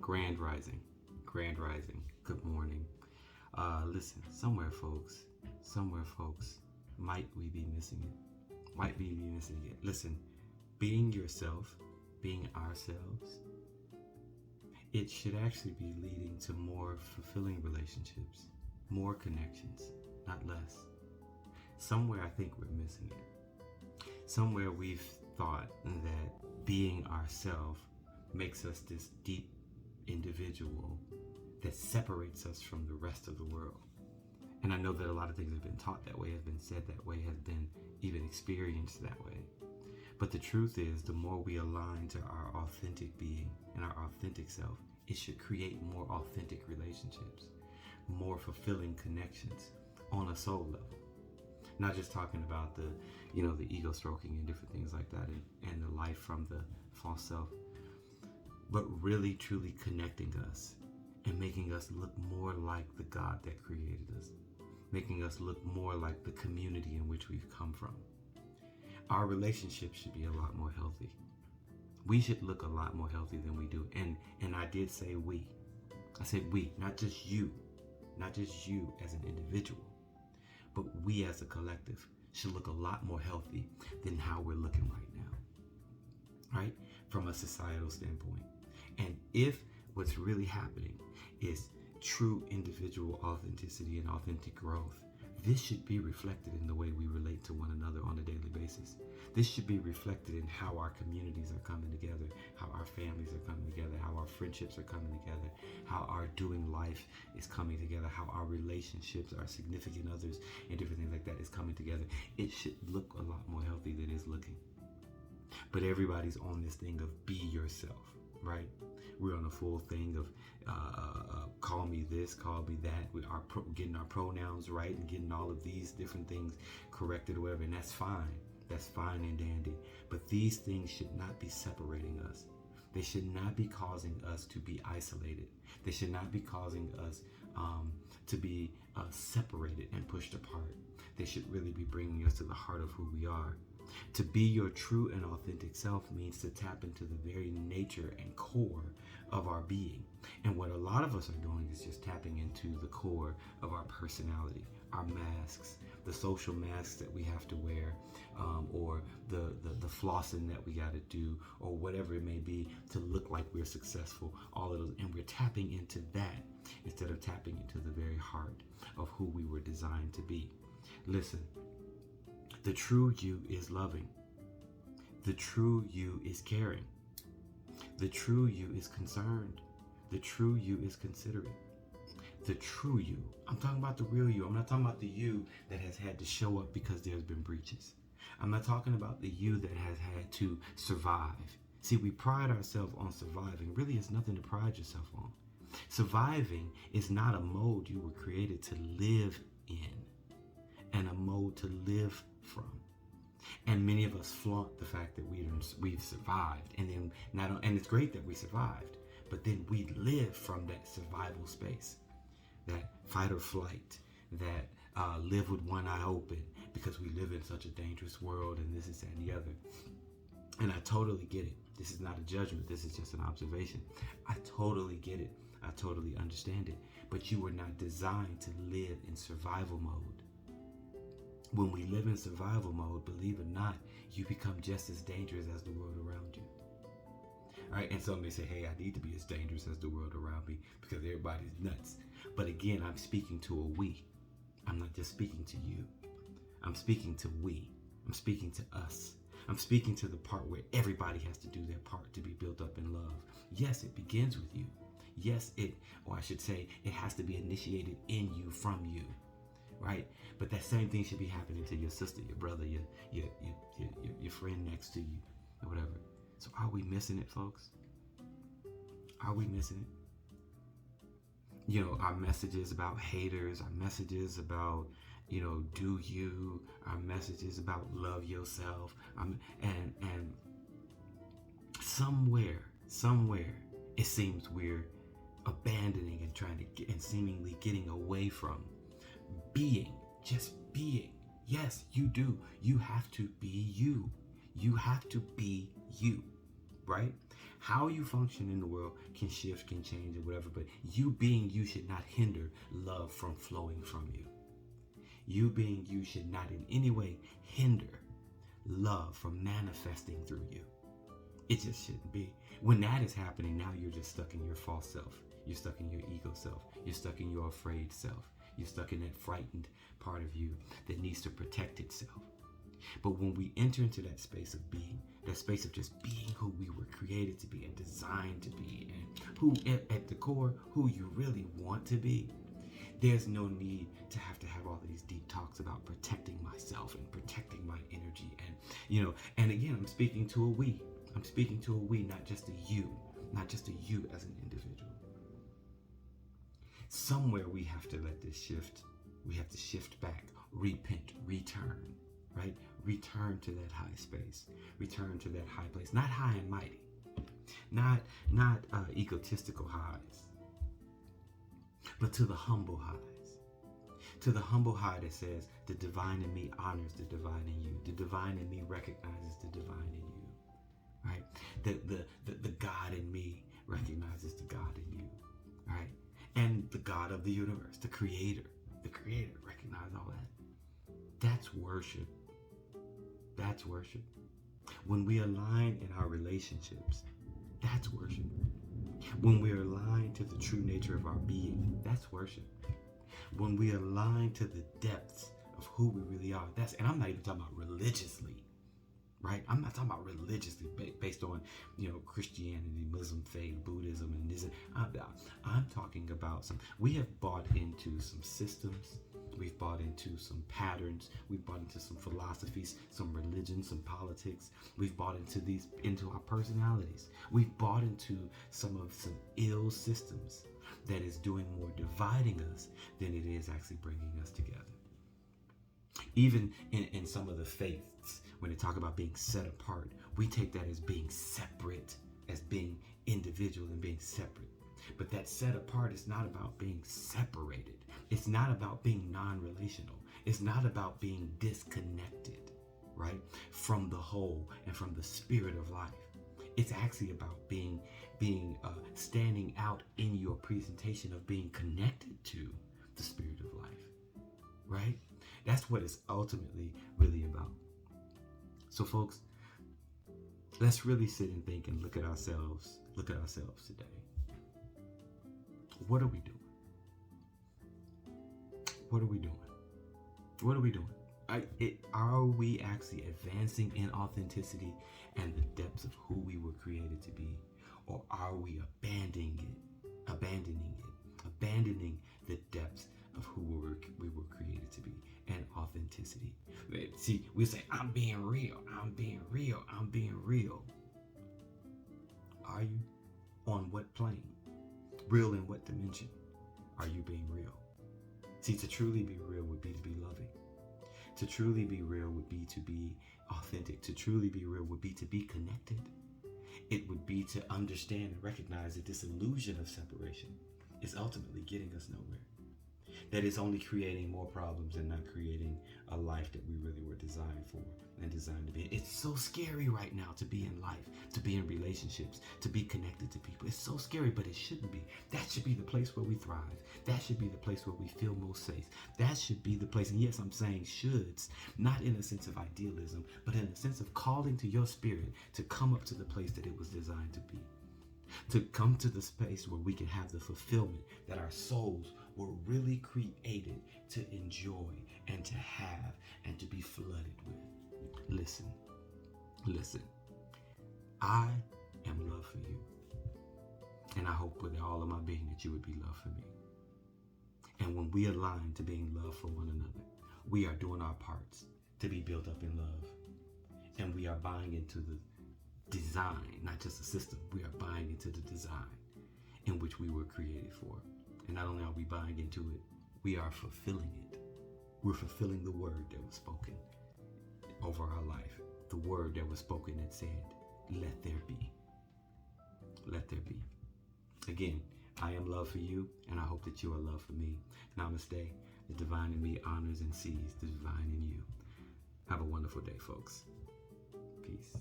Grand Rising. Grand Rising. Good morning. Listen, somewhere folks, might we be missing it? Might we be missing it? Listen, being yourself, being ourselves, it should actually be leading to more fulfilling relationships, more connections, not less. Somewhere I think we're missing it. Somewhere we've thought that being ourselves makes us this deep individual that separates us from the rest of the world. And I know that a lot of things have been taught that way, have been said that way, have been even experienced that way. But the truth is, the more we align to our authentic being and our authentic self, it should create more authentic relationships, more fulfilling connections on a soul level. Not just talking about the ego stroking and different things like that and the life from the false self, but really truly connecting us and making us look more like the God that created us, making us look more like the community in which we've come from. Our relationships should be a lot more healthy. We should look a lot more healthy than we do. And I did say we. I said we, not just you as an individual, but we as a collective should look a lot more healthy than how we're looking right now, right? From a societal standpoint. And if what's really happening is true individual authenticity and authentic growth, this should be reflected in the way we relate to one another on a daily basis. This should be reflected in how our communities are coming together, how our families are coming together, how our friendships are coming together, how our doing life is coming together, how our relationships, our significant others, and different things like that is coming together. It should look a lot more healthy than it's looking. But everybody's on this thing of be yourself, right? We're on a full thing of call me this, call me that. We are getting our pronouns right and getting all of these different things corrected or whatever, and that's fine. That's fine and dandy. But these things should not be separating us. They should not be causing us to be isolated. They should not be causing us to be separated and pushed apart. They should really be bringing us to the heart of who we are. To be your true and authentic self means to tap into the very nature and core of our being. And what a lot of us are doing is just tapping into the core of our personality, our masks, the social masks that we have to wear, or the flossing that we got to do, or whatever it may be to look like we're successful, all of those. And we're tapping into that instead of tapping into the very heart of who we were designed to be. Listen. The true you is loving. The true you is caring. The true you is concerned. The true you is considerate. The true you. I'm talking about the real you. I'm not talking about the you that has had to show up because there's been breaches. I'm not talking about the you that has had to survive. See, we pride ourselves on surviving. Really, it's nothing to pride yourself on. Surviving is not a mode you were created to live in, and a mode to live from. And many of us flaunt the fact that we've survived, and it's great that we survived, but then we live from that survival space, that fight or flight, that live with one eye open because we live in such a dangerous world, and this is that and the other. And I totally get it. This is not a judgment. This is just an observation. I totally get it. I totally understand it. But you were not designed to live in survival mode. When we live in survival mode, believe it or not, you become just as dangerous as the world around you. All right, and some may say, hey, I need to be as dangerous as the world around me because everybody's nuts. But again, I'm speaking to a we. I'm not just speaking to you. I'm speaking to we. I'm speaking to us. I'm speaking to the part where everybody has to do their part to be built up in love. Yes, it begins with you. Yes, it has to be initiated in you, from you. Right? But that same thing should be happening to your sister, your brother, your friend next to you, or whatever. So are we missing it, folks? Are we missing it? Our messages about haters, our messages about, do you, our messages about love yourself, and somewhere, it seems we're abandoning and trying to get, and seemingly getting away from just being. Yes, you do. You have to be you. You have to be you, right? How you function in the world can shift, can change, or whatever, but you being you should not hinder love from flowing from you. You being you should not in any way hinder love from manifesting through you. It just shouldn't be. When that is happening, now you're just stuck in your false self. You're stuck in your ego self. You're stuck in your afraid self. You're stuck in that frightened part of you that needs to protect itself. But when we enter into that space of being, that space of just being who we were created to be and designed to be, and who at the core, who you really want to be, there's no need to have all of these deep talks about protecting myself and protecting my energy. And, and again, I'm speaking to a we. I'm speaking to a we, not just a you, not just a you as an individual. Somewhere we have to let this shift. We have to shift back, repent, return, right? Return to that high space, return to that high place, not high and mighty, not egotistical highs, but to the humble highs, to the humble high that says the divine in me honors the divine in you, the divine in me recognizes the divine in you, right? The God in me recognizes the God in you, right? And the God of the universe, the creator recognize all that. That's worship. That's worship. When we align in our relationships, that's worship. When we align to the true nature of our being, that's worship. When we align to the depths of who we really are, and I'm not even talking about religiously, right? I'm not talking about religiously based on, Christianity, Muslim faith, Buddhism, and this. I'm talking about we have bought into some systems. We've bought into some patterns. We've bought into some philosophies, some religion, some politics. We've bought into our personalities. We've bought into some ill systems that is doing more dividing us than it is actually bringing us together. Even in some of the faiths, when they talk about being set apart, we take that as being separate, as being individual and being separate. But that set apart is not about being separated. It's not about being non-relational. It's not about being disconnected, right, from the whole and from the spirit of life. It's actually about standing out in your presentation of being connected to the spirit of life, right? That's what it's ultimately really about. So folks, let's really sit and think and look at ourselves today. What are we doing? What are we doing? What are we doing? Are we actually advancing in authenticity and the depths of who we were created to be? Or are we abandoning the depths of who we were created to be and authenticity? See, we say, I'm being real. Are you? On what plane? Real in what dimension are you being real? See, to truly be real would be to be loving. To truly be real would be to be authentic. To truly be real would be to be connected. It would be to understand and recognize that this illusion of separation is ultimately getting us nowhere. That it's only creating more problems and not creating a life that we really were designed for and designed to be. It's so scary right now to be in life, to be in relationships, to be connected to people. It's so scary, but it shouldn't be. That should be the place where we thrive. That should be the place where we feel most safe. That should be the place, and yes, I'm saying shoulds, not in a sense of idealism, but in a sense of calling to your spirit to come up to the place that it was designed to be. To come to the space where we can have the fulfillment that our souls were really created to enjoy and to have and to be flooded with. Listen. I am love for you. And I hope with all of my being that you would be love for me. And when we align to being love for one another, we are doing our parts to be built up in love. And we are buying into the design, not just the system. We are buying into the design in which we were created for. And not only are we buying into it, we are fulfilling it. We're fulfilling the word that was spoken over our life. The word that was spoken that said, let there be. Let there be. Again, I am love for you, and I hope that you are love for me. Namaste. The divine in me honors and sees the divine in you. Have a wonderful day, folks. Peace.